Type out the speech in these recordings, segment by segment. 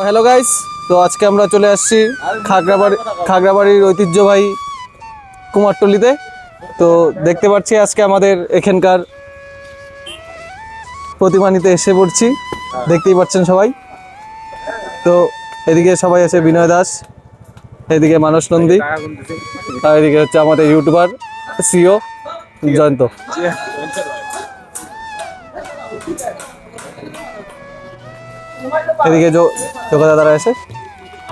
Hello guys, তো আজকে আমরা চলে আসছি খাগড়াবাড়ির ঐতিহ্যবাহী কুমারটুলিতে। তো দেখতে পাচ্ছি আজকে আমাদের এখানকার প্রতিমা নিতে এসে পড়ছি, দেখতেই পাচ্ছেন সবাই। তো এদিকে সবাই আছে বিনয় দাস, এদিকে মানস নন্দী, আর এদিকে হচ্ছে আমাদের ইউটিউবার সিও জয়ন্ত। এদিকে যোগাদাদারা এসে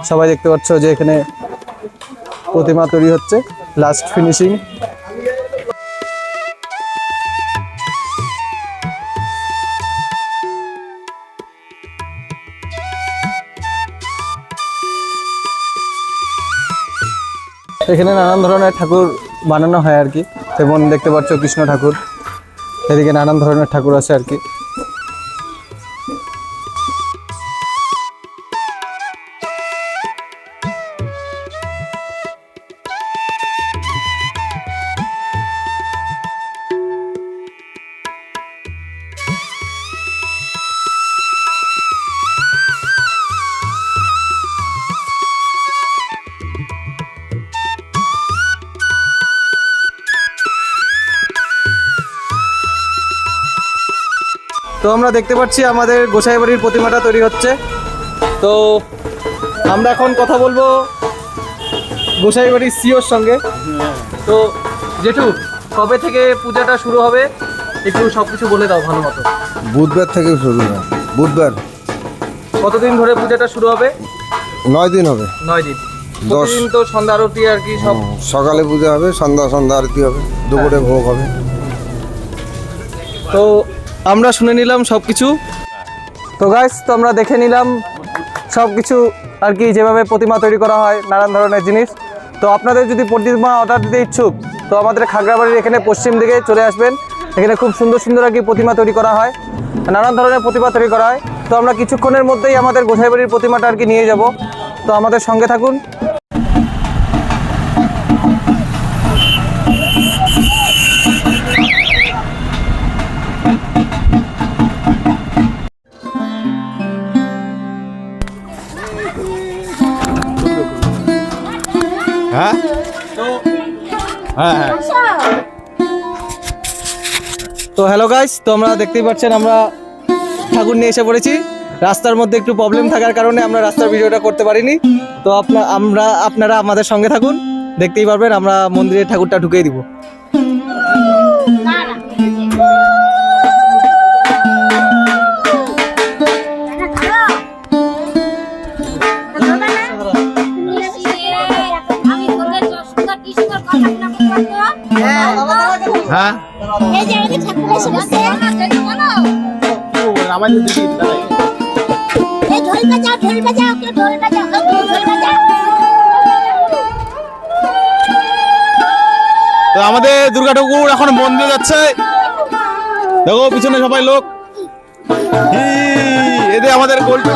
সবাই দেখতে পাচ্ছ যে এখানে প্রতিমা তৈরি হচ্ছে, লাস্ট ফিনিশিং। এখানে নানান ধরনের ঠাকুর বানানো হয় আর কি, যেমন দেখতে পাচ্ছ কৃষ্ণ ঠাকুর, এদিকে নানান ধরনের ঠাকুর আছে আর কি। তো আমরা দেখতে পাচ্ছি আমাদের গোসাইবাড়ির প্রতিমাটা তৈরি হচ্ছে। তো আমরা এখন কথা বলবো গোসাইবাড়ির সিওর সঙ্গে। তো জেঠু, কবে থেকে পূজাটা শুরু হবে একটু সবকিছু বলে দাও ভালো মতো। বুধবার থেকে শুরু হয়। বুধবার। কতদিন ধরে পূজাটা শুরু হবে? 9 দিন হবে। 9 দিন। প্রতিদিন তো সন্ধ্যা আরতি আর কি সব। সকালে পূজা হবে, সন্ধ্যা আরতি হবে, দুপুরে ভোগ হবে। তো আমরা শুনে নিলাম সব কিছু। তো গাইস, তো আমরা দেখে নিলাম সব কিছু আর কি, যেভাবে প্রতিমা তৈরি করা হয়, নানান ধরনের জিনিস। তো আপনাদের যদি প্রতিমা অর্ডার দিতে ইচ্ছুক, তো আমাদের খাগড়াবাড়ির এখানে পশ্চিম দিকে চলে আসবেন। এখানে খুব সুন্দর সুন্দর আর কি প্রতিমা তৈরি করা হয়, নানান ধরনের প্রতিমা তৈরি করা হয়। তো আমরা কিছুক্ষণের মধ্যেই আমাদের গোসাইবাড়ির প্রতিমাটা আর কি নিয়ে যাব। তো আমাদের সঙ্গে থাকুন। হ্যাঁ হ্যাঁ। তো হ্যালো গাইস, তো আমরা দেখতেই পাচ্ছেন আমরা ঠাকুর নিয়ে এসে পড়েছি। রাস্তার মধ্যে একটু প্রবলেম থাকার কারণে আমরা রাস্তার ভিডিওটা করতে পারিনি। তো আপনারা আমাদের সঙ্গে থাকুন, দেখতেই পারবেন আমরা মন্দিরের ঠাকুরটা ঢুকিয়ে দিব। হ্যাঁ এই যে আমাদের ঠাকুর এসে গেছে। আমাদের দিকে এই ঢোল বাজাও, ঢোল বাজাও, কেউ ঢোল বাজাও, কেউ ঢোল বাজাও। তো আমাদের দুর্গা ঠাকুর এখন মন্দিরে যাচ্ছে। দেখো পিছনে সবাই লোক। এদের আমাদের গোলটু।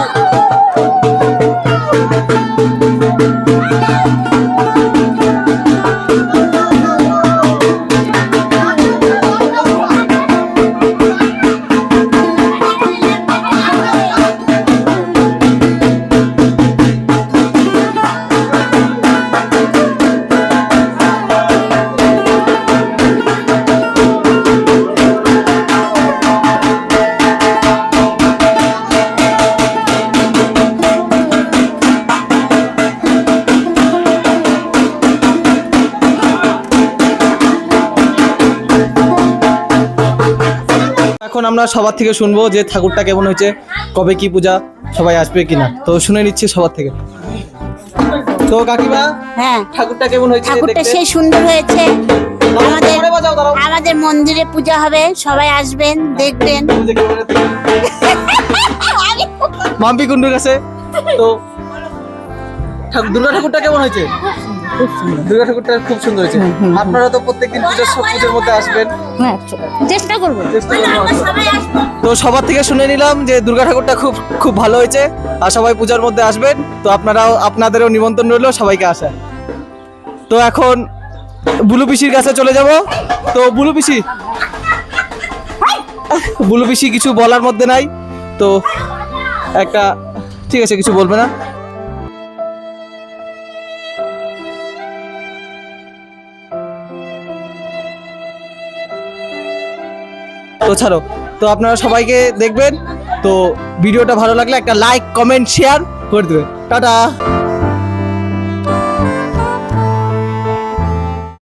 এখন আমরা সবার থেকে শুনবো যে ঠাকুরটা কেমন হয়েছে, কবে কি পূজা, সবাই আসবে কিনা। তো শুনে নিচ্ছি সবার থেকে। তো কাকিমা, হ্যাঁ, ঠাকুরটা কেমন হয়েছে? ঠাকুরটা সেই সুন্দর হয়েছে। আমাদের মন্দিরে পূজা হবে, সবাই আসবেন, দেখবেন। মাম্পি কুন্ডুর আছে। তো দুর্গা ঠাকুরটা কেমন হয়েছে? দুর্গা ঠাকুরটা খুব সুন্দর হয়েছে। আপনারা তো প্রত্যেকদিন পুজোর মধ্যে আসবেন। চেষ্টা করবো। তো সবার থেকে শুনে নিলাম যে দুর্গা ঠাকুরটা খুব ভালো হয়েছে, আর সবাই পূজার মধ্যে আসবেন। তো আপনাদেরও নিমন্ত্রণ রইল সবাইকে আসা। তো এখন বুলু পিসির কাছে চলে যাব। তো বুলু পিসি, বুলু পিসি কিছু বলার মধ্যে নাই, তো একটা ঠিক আছে, কিছু বলবে না। তো ছাড়ো, তো আপনারা সবাইকে দেখবেন, তো ভিডিওটা ভালো লাগলে একটা লাইক কমেন্ট শেয়ার করে দেবেন। টাটা।